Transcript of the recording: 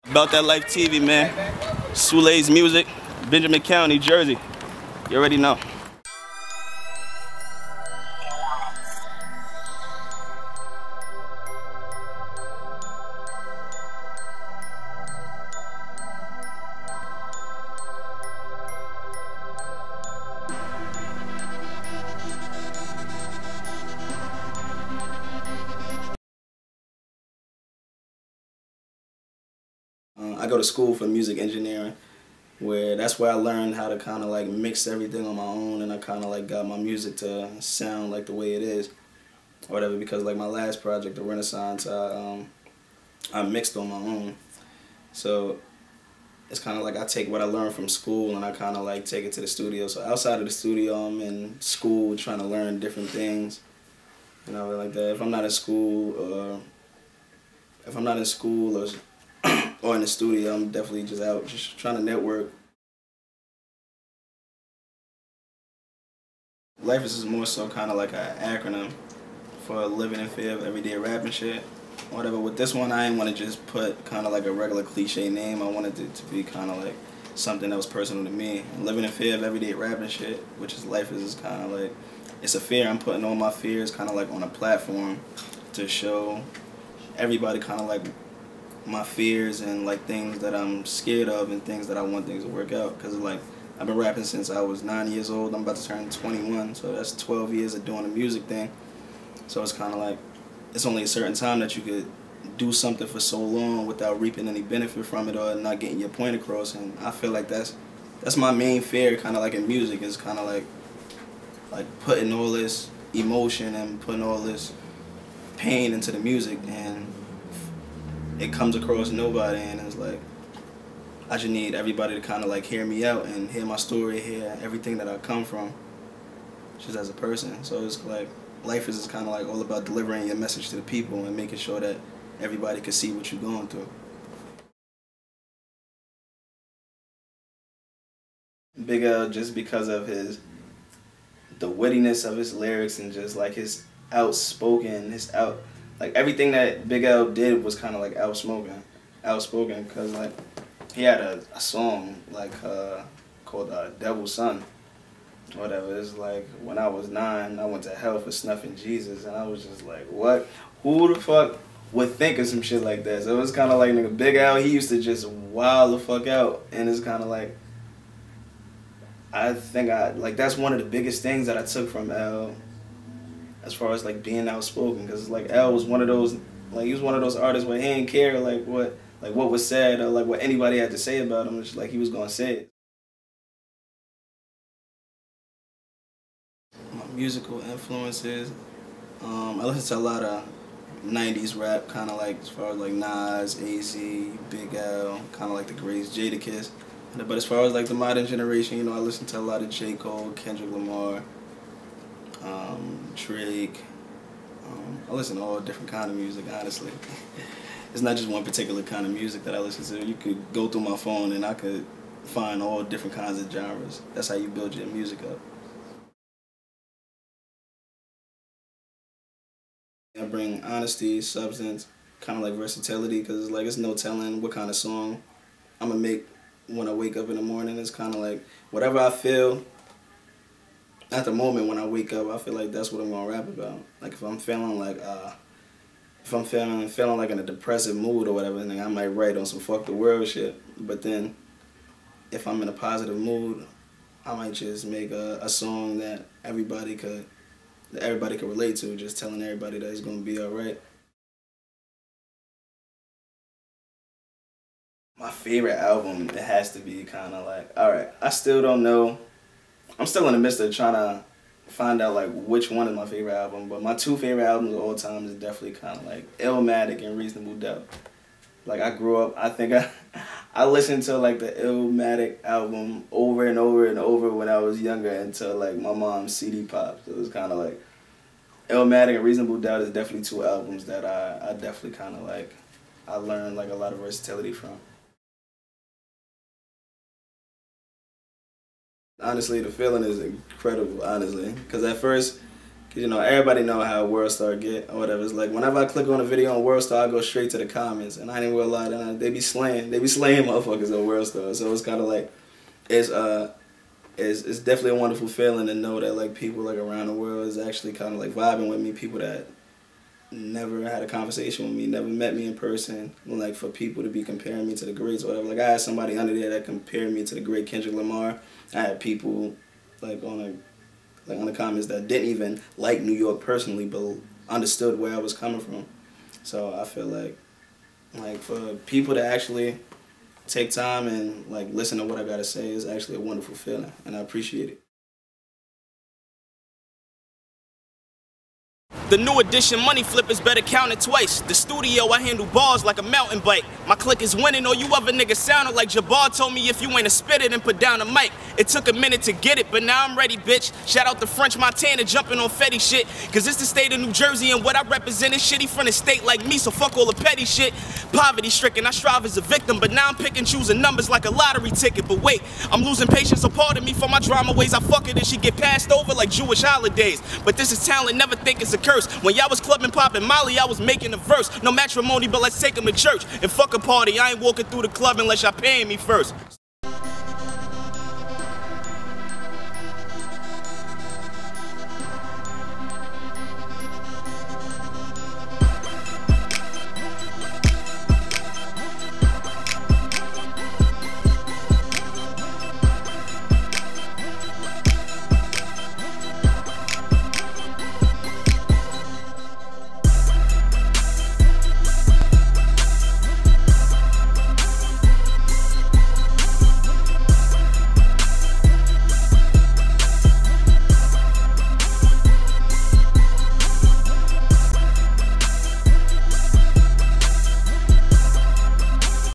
About That Life TV, man. Sule's Music, Benjamin County, Jersey. You already know. I go to school for music engineering, that's where I learned how to kind of like mix everything on my own, and I kind of like got my music to sound like the way it is, or whatever. Because like my last project, the Renaissance, I mixed on my own. So it's kind of like I take what I learned from school and I kind of like take it to the studio. So outside of the studio, I'm in school trying to learn different things, you know, like that. If I'm not in school, or in the studio, I'm definitely just out, just trying to network. Life is more so kind of like an acronym for living in fear of everyday rap and shit. Whatever. With this one, I didn't want to just put kind of like a regular cliche name. I wanted it to be kind of like something that was personal to me. And living in fear of everyday rap and shit, which is life is kind of like, it's a fear. I'm putting all my fears kind of like on a platform to show everybody kind of like my fears and like things that I'm scared of and things that I want things to work out. Because like I've been rapping since I was 9 years old. I'm about to turn 21, so that's 12 years of doing the music thing. So it's kind of like it's only a certain time that you could do something for so long without reaping any benefit from it or not getting your point across. And I feel like that's my main fear, kind of like in music, is kind of like putting all this emotion and putting all this pain into the music, and it comes across nobody, and it's like I just need everybody to kind of like hear me out and hear my story, hear everything that I come from just as a person. So it's like life is kind of like all about delivering your message to the people and making sure that everybody can see what you're going through. Big L, just because of the wittiness of his lyrics and just like his outspoken, like everything that Big L did was kind of like outspoken, because like he had a song like called Devil's Son, whatever. It's like when I was 9, I went to hell for snuffing Jesus, and I was just like, what? Who the fuck would think of some shit like that? So it was kind of like, nigga, Big L, he used to just wild the fuck out, and it's kind of like, I think that's one of the biggest things that I took from L, as far as like being outspoken, because like L was one of those, like he was one of those artists where he didn't care like what was said or like what anybody had to say about him. It's just like he was gonna say it. My musical influences, I listen to a lot of 90s rap, kind of like as far as like Nas, AZ, Big L, kind of like the greats, Jadakiss. But as far as like the modern generation, you know, I listen to a lot of J. Cole, Kendrick Lamar, Drake. I listen to all different kind of music, honestly. It's not just one particular kind of music that I listen to. You could go through my phone and I could find all different kinds of genres. That's how you build your music up. I bring honesty, substance, kind of like versatility, because like it's no telling what kind of song I'm gonna make when I wake up in the morning. It's kind of like whatever I feel at the moment when I wake up, I feel like that's what I'm gonna rap about. Like if I'm feeling like feeling like in a depressive mood or whatever, then I might write on some fuck the world shit. But then if I'm in a positive mood, I might just make a song that everybody could relate to, just telling everybody that it's gonna be alright. My favorite album, it has to be kind of like, alright, I still don't know. I'm still in the midst of trying to find out like which one is my favorite album, but my 2 favorite albums of all time is definitely kind of like Illmatic and Reasonable Doubt. Like I grew up, I think I listened to like the Illmatic album over and over and over when I was younger until like my mom's CD popped. So it was kind of like Illmatic and Reasonable Doubt is definitely 2 albums that I definitely kind of like, I learned like a lot of versatility from. Honestly, the feeling is incredible, honestly. Because at first, You know, everybody know how WorldStar get or whatever. It's like whenever I click on a video on WorldStar, I go straight to the comments, and I ain't gonna lie, they be slaying motherfuckers on WorldStar. So it's kind of like, it's definitely a wonderful feeling to know that like people like around the world is actually kind of like vibing with me. People that never had a conversation with me, never met me in person. Like for people to be comparing me to the greats or whatever. Like I had somebody under there that compared me to the great Kendrick Lamar. I had people like on the comments that didn't even like New York personally, but understood where I was coming from. So I feel like for people to actually take time and like listen to what I gotta say is actually a wonderful feeling, and I appreciate it. The new edition money flippers better count it twice. The studio, I handle bars like a mountain bike. My clique is winning, or you other niggas sounded like Jabbar told me if you ain't a spitter, then put down the mic. It took a minute to get it, but now I'm ready, bitch. Shout out to French Montana jumping on Fetty shit. Cause it's the state of New Jersey, and what I represent is shitty from the state like me, so fuck all the petty shit. Poverty stricken, I strive as a victim, but now I'm picking choosing numbers like a lottery ticket. But wait, I'm losing patience, so pardon me for my drama ways. I fuck it and she get passed over like Jewish holidays. But this is talent, never think it's a curse. When y'all was clubbing, popping Molly, I was making a verse. No matrimony, but let's take them to church. And fuck a party, I ain't walking through the club unless y'all paying me first.